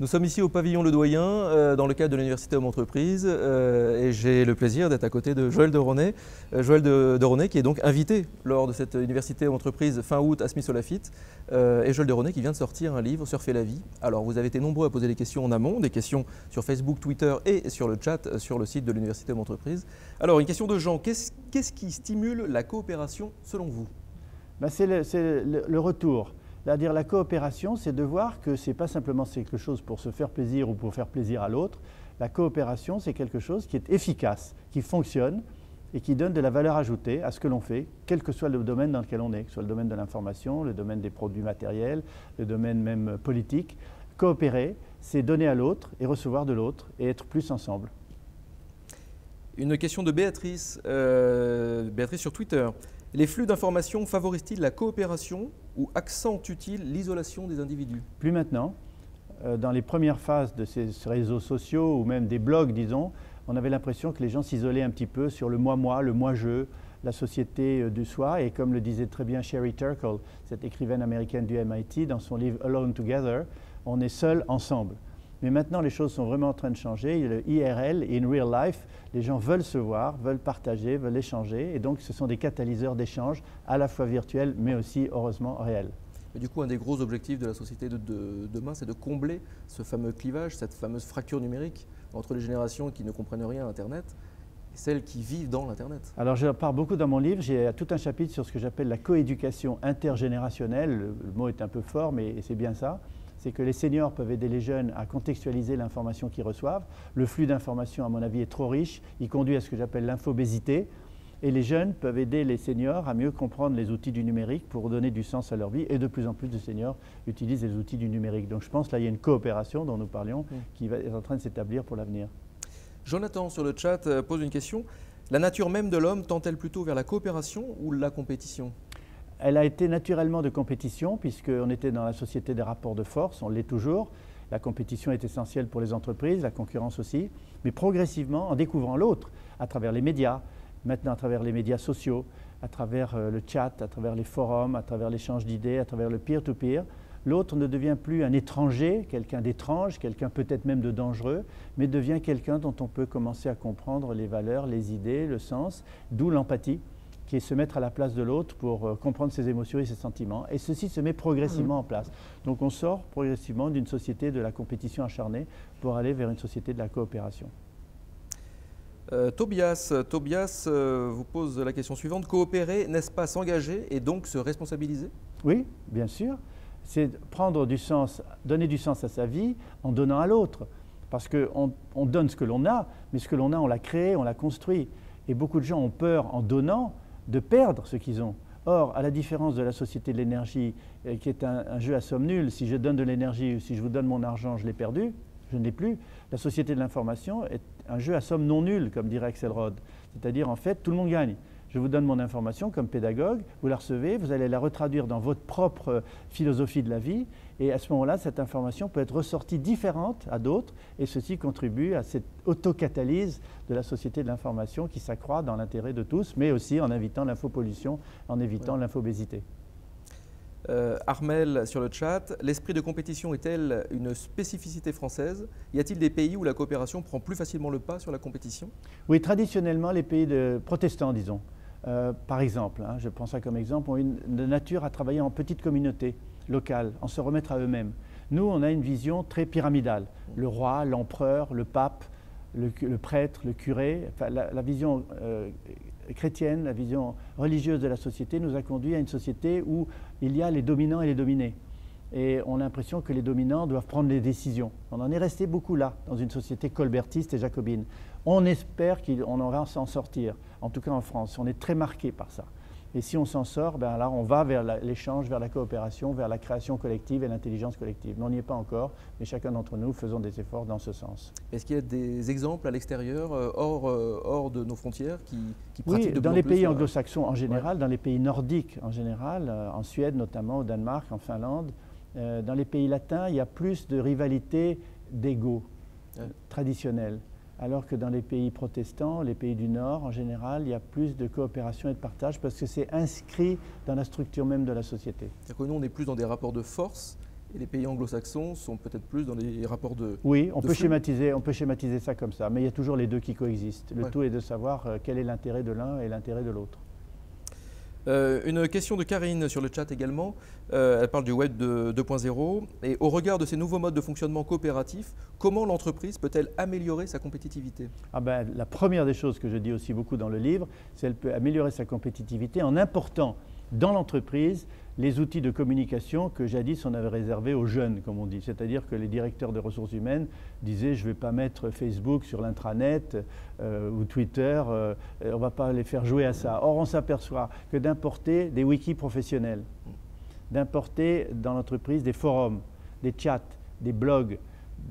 Nous sommes ici au pavillon Le Doyen, dans le cadre de l'Université Homme Entreprise, et j'ai le plaisir d'être à côté de Joël Deronet. Joël Deronet qui est donc invité lors de cette Université Homme Entreprise fin août à Smith-Olafite, et Joël Deronet qui vient de sortir un livre, Surfer la vie. Alors vous avez été nombreux à poser des questions en amont, des questions sur Facebook, Twitter et sur le chat sur le site de l'Université Homme Entreprise. Alors une question de Jean, qu'est-ce qui stimule la coopération selon vous? C'est le retour. C'est-à-dire la coopération, c'est de voir que ce n'est pas simplement quelque chose pour se faire plaisir ou pour faire plaisir à l'autre. La coopération, c'est quelque chose qui est efficace, qui fonctionne et qui donne de la valeur ajoutée à ce que l'on fait, quel que soit le domaine dans lequel on est, que ce soit le domaine de l'information, le domaine des produits matériels, le domaine même politique. Coopérer, c'est donner à l'autre et recevoir de l'autre et être plus ensemble. Une question de Béatrice, Béatrice sur Twitter. Les flux d'informations favorisent-ils la coopération ou accentuent-ils l'isolation des individus? Plus maintenant. Dans les premières phases de ces réseaux sociaux ou même des blogs, disons, on avait l'impression que les gens s'isolaient un petit peu sur le moi-moi, le moi-je, la société du soi. Et comme le disait très bien Sherry Turkle, cette écrivaine américaine du MIT, dans son livre Alone Together, on est seul ensemble. Mais maintenant, les choses sont vraiment en train de changer. Il y a le IRL, in real life. Les gens veulent se voir, veulent partager, veulent échanger. Et donc, ce sont des catalyseurs d'échange, à la fois virtuels, mais aussi, heureusement, réels. Et du coup, un des gros objectifs de la société de demain, c'est de combler ce fameux clivage, cette fameuse fracture numérique entre les générations qui ne comprennent rien à Internet et celles qui vivent dans l'Internet. Alors, je parle beaucoup dans mon livre. J'ai tout un chapitre sur ce que j'appelle la coéducation intergénérationnelle. Le mot est un peu fort, mais c'est bien ça. C'est que les seniors peuvent aider les jeunes à contextualiser l'information qu'ils reçoivent. Le flux d'informations, à mon avis, est trop riche. Il conduit à ce que j'appelle l'infobésité. Et les jeunes peuvent aider les seniors à mieux comprendre les outils du numérique pour donner du sens à leur vie. Et de plus en plus de seniors utilisent les outils du numérique. Donc je pense qu'il y a une coopération dont nous parlions qui est en train de s'établir pour l'avenir. Jonathan, sur le chat, pose une question. La nature même de l'homme tend-elle plutôt vers la coopération ou la compétition? Elle a été naturellement de compétition, puisqu'on était dans la société des rapports de force, on l'est toujours. La compétition est essentielle pour les entreprises, la concurrence aussi. Mais progressivement, en découvrant l'autre, à travers les médias, maintenant à travers les médias sociaux, à travers le chat, à travers les forums, à travers l'échange d'idées, à travers le peer-to-peer, l'autre ne devient plus un étranger, quelqu'un d'étrange, quelqu'un peut-être même de dangereux, mais devient quelqu'un dont on peut commencer à comprendre les valeurs, les idées, le sens, d'où l'empathie, qui est se mettre à la place de l'autre pour comprendre ses émotions et ses sentiments. Et ceci se met progressivement en place. Donc on sort progressivement d'une société de la compétition acharnée pour aller vers une société de la coopération. Tobias vous pose la question suivante. Coopérer, n'est-ce pas s'engager et donc se responsabiliser? Oui, bien sûr. C'est prendre du sens, donner du sens à sa vie en donnant à l'autre. Parce qu'on donne ce que l'on a, mais ce que l'on a, on l'a créé, on l'a construit. Et beaucoup de gens ont peur en donnant de perdre ce qu'ils ont. Or, à la différence de la société de l'énergie, qui est un jeu à somme nulle, si je donne de l'énergie ou si je vous donne mon argent, je l'ai perdu, je ne l'ai plus. La société de l'information est un jeu à somme non nulle, comme dirait Axelrod. C'est-à-dire, en fait, tout le monde gagne. Je vous donne mon information comme pédagogue, vous la recevez, vous allez la retraduire dans votre propre philosophie de la vie, et à ce moment-là, cette information peut être ressortie différente à d'autres, et ceci contribue à cette autocatalyse de la société de l'information qui s'accroît dans l'intérêt de tous, mais aussi en évitant l'infopollution, en évitant l'infobésité. Armel sur le chat, l'esprit de compétition est-elle une spécificité française? Y a-t-il des pays où la coopération prend plus facilement le pas sur la compétition? Oui, traditionnellement, les pays protestants, disons, par exemple, je prends ça comme exemple, ont une nature à travailler en petites communautés locales, en se remettre à eux-mêmes. Nous, on a une vision très pyramidale. Le roi, l'empereur, le pape, le prêtre, le curé, enfin, la vision chrétienne, la vision religieuse de la société nous a conduit à une société où il y a les dominants et les dominés. Et on a l'impression que les dominants doivent prendre les décisions. On en est resté beaucoup là, dans une société colbertiste et jacobine. On espère qu'on va s'en sortir, en tout cas en France. On est très marqué par ça. Et si on s'en sort, ben là, on va vers l'échange, vers la coopération, vers la création collective et l'intelligence collective. Mais on n'y est pas encore, mais chacun d'entre nous faisons des efforts dans ce sens. Est-ce qu'il y a des exemples à l'extérieur, hors de nos frontières, qui pratiquent de plus en plus? Oui, dans les pays anglo-saxons en général, dans les pays nordiques en général, en Suède notamment, au Danemark, en Finlande, dans les pays latins, il y a plus de rivalité d'ego traditionnelle. Alors que dans les pays protestants, les pays du Nord, en général, il y a plus de coopération et de partage parce que c'est inscrit dans la structure même de la société. C'est-à-dire que nous, on est plus dans des rapports de force Et les pays anglo-saxons sont peut-être plus dans les rapports de Oui, on de peut flux. schématiser ça comme ça, mais il y a toujours les deux qui coexistent. Le Ouais. tout est de savoir quel est l'intérêt de l'un et l'intérêt de l'autre. Une question de Karine sur le chat également. Elle parle du web 2.0. Et au regard de ces nouveaux modes de fonctionnement coopératifs, comment l'entreprise peut-elle améliorer sa compétitivité? Ah ben, la première des choses que je dis aussi beaucoup dans le livre, c'est qu'elle peut améliorer sa compétitivité en important dans l'entreprise les outils de communication que jadis on avait réservés aux jeunes, comme on dit. C'est-à-dire que les directeurs des ressources humaines disaient « je ne vais pas mettre Facebook sur l'intranet ou Twitter, on ne va pas les faire jouer à ça ». Or, on s'aperçoit que d'importer des wikis professionnels, d'importer dans l'entreprise des forums, des chats, des blogs,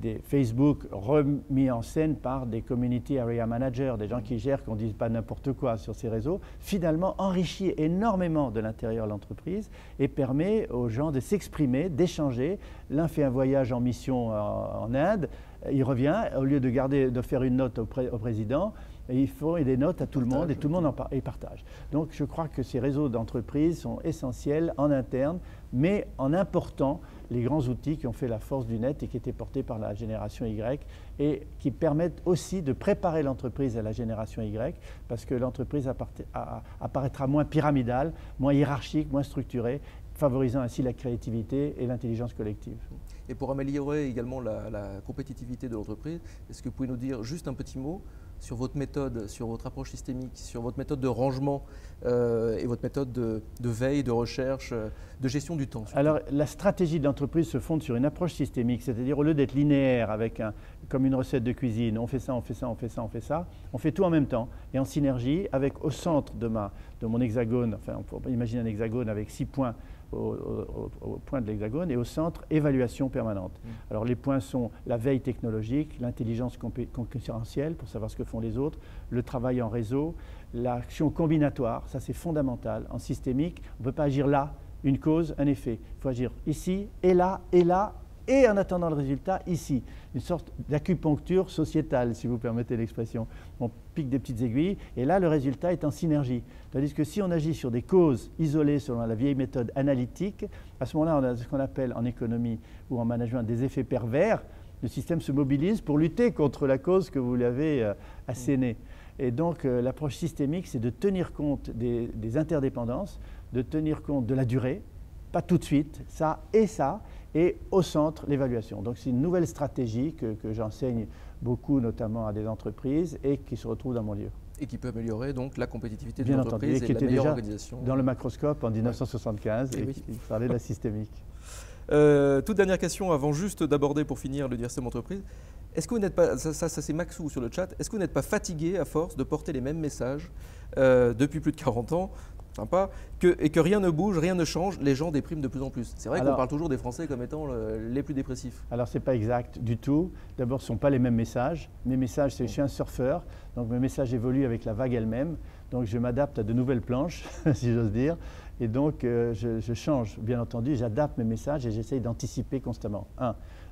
des Facebook remis en scène par des community area managers, des gens qui gèrent, qu'on ne dise pas n'importe quoi sur ces réseaux, finalement enrichit énormément de l'intérieur de l'entreprise et permet aux gens de s'exprimer, d'échanger. L'un fait un voyage en mission en Inde, il revient, au lieu de faire une note au président, et ils font des notes à tout le monde et tout le monde et partage. Donc je crois que ces réseaux d'entreprise sont essentiels en interne, mais en important les grands outils qui ont fait la force du net et qui étaient portés par la génération Y et qui permettent aussi de préparer l'entreprise à la génération Y parce que l'entreprise apparaîtra moins pyramidale, moins hiérarchique, moins structurée, favorisant ainsi la créativité et l'intelligence collective. Et pour améliorer également la compétitivité de l'entreprise, est-ce que vous pouvez nous dire juste un petit mot sur votre méthode, sur votre approche systémique, sur votre méthode de rangement et votre méthode de veille, de recherche, de gestion du temps? Surtout. Alors, la stratégie de l'entreprise se fonde sur une approche systémique, c'est-à-dire au lieu d'être linéaire comme une recette de cuisine, on fait ça, on fait ça, on fait ça, on fait ça, on fait tout en même temps et en synergie avec au centre de mon hexagone, enfin on peut imaginer un hexagone avec 6 points au point de l'hexagone et au centre, évaluation permanente. Alors les points sont la veille technologique, l'intelligence concurrentielle pour savoir ce que font les autres, le travail en réseau, l'action combinatoire, ça c'est fondamental. En systémique, on ne peut pas agir là, une cause, un effet. Il faut agir ici et là, et en attendant le résultat, ici. Une sorte d'acupuncture sociétale, si vous permettez l'expression. On pique des petites aiguilles, et là, le résultat est en synergie. Tandis que si on agit sur des causes isolées selon la vieille méthode analytique, à ce moment-là, on a ce qu'on appelle en économie ou en management des effets pervers. Le système se mobilise pour lutter contre la cause que vous lui avez assénée. Et donc, l'approche systémique, c'est de tenir compte des interdépendances, de tenir compte de la durée, pas tout de suite, ça, et au centre, l'évaluation. Donc c'est une nouvelle stratégie que j'enseigne beaucoup, notamment à des entreprises, et qui se retrouve dans mon livre. Et qui peut améliorer donc la compétitivité de Bien entendu, l'entreprise et qui et la était meilleure déjà organisation. dans le macroscope en 1975, Ouais. et Oui. il parlait de la systémique. Toute dernière question avant juste d'aborder pour finir l'université de l'entreprise. Est-ce que vous n'êtes pas, ça c'est Maxou sur le chat, est-ce que vous n'êtes pas fatigué à force de porter les mêmes messages depuis plus de 40 ans, sympa, et que rien ne bouge, rien ne change, les gens dépriment de plus en plus? C'est vrai qu'on parle toujours des Français comme étant les plus dépressifs. Alors ce n'est pas exact du tout. D'abord, ce ne sont pas les mêmes messages. Mes messages, je suis un surfeur, donc mes messages évoluent avec la vague elle-même. Donc je m'adapte à de nouvelles planches, si j'ose dire. Et donc je change, bien entendu, j'adapte mes messages et j'essaye d'anticiper constamment.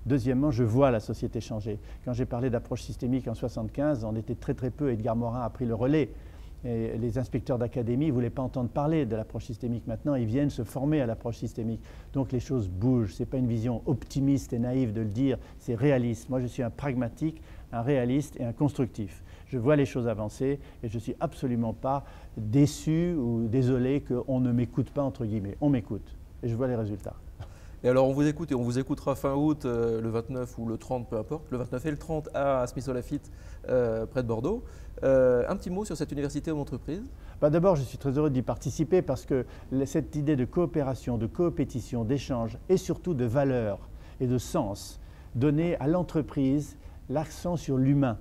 Deuxièmement, je vois la société changer. Quand j'ai parlé d'approche systémique en 1975, on était très peu, Edgar Morin a pris le relais. Et les inspecteurs d'académie ne voulaient pas entendre parler de l'approche systémique. Maintenant, ils viennent se former à l'approche systémique. Donc les choses bougent. Ce n'est pas une vision optimiste et naïve de le dire, c'est réaliste. Moi, je suis un pragmatique, un réaliste et un constructif. Je vois les choses avancer et je ne suis absolument pas déçu ou désolé qu'on ne m'écoute pas, entre guillemets. On m'écoute et je vois les résultats. Et alors on vous écoute et on vous écoutera fin août, le 29 ou le 30, peu importe, le 29 et le 30 à Smith-Olafitte, près de Bordeaux. Un petit mot sur cette université d'entreprise? D'abord, je suis très heureux d'y participer parce que cette idée de coopération, de coopétition, d'échange et surtout de valeur et de sens, donner à l'entreprise l'accent sur l'humain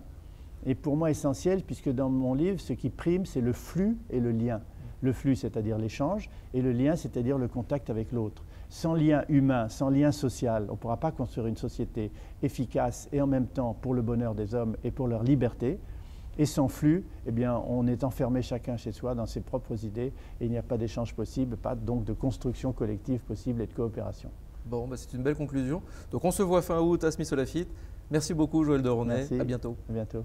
est pour moi essentiel puisque dans mon livre, ce qui prime, c'est le flux et le lien. Le flux, c'est-à-dire l'échange, et le lien, c'est-à-dire le contact avec l'autre. Sans lien humain, sans lien social, on ne pourra pas construire une société efficace et en même temps pour le bonheur des hommes et pour leur liberté. Et sans flux, eh bien, on est enfermé chacun chez soi dans ses propres idées et il n'y a pas d'échange possible, pas donc de construction collective possible et de coopération. Bon, c'est une belle conclusion. Donc on se voit fin août à Smith-Olafitte. Merci beaucoup Joël de Ronet. Merci. À bientôt. À bientôt.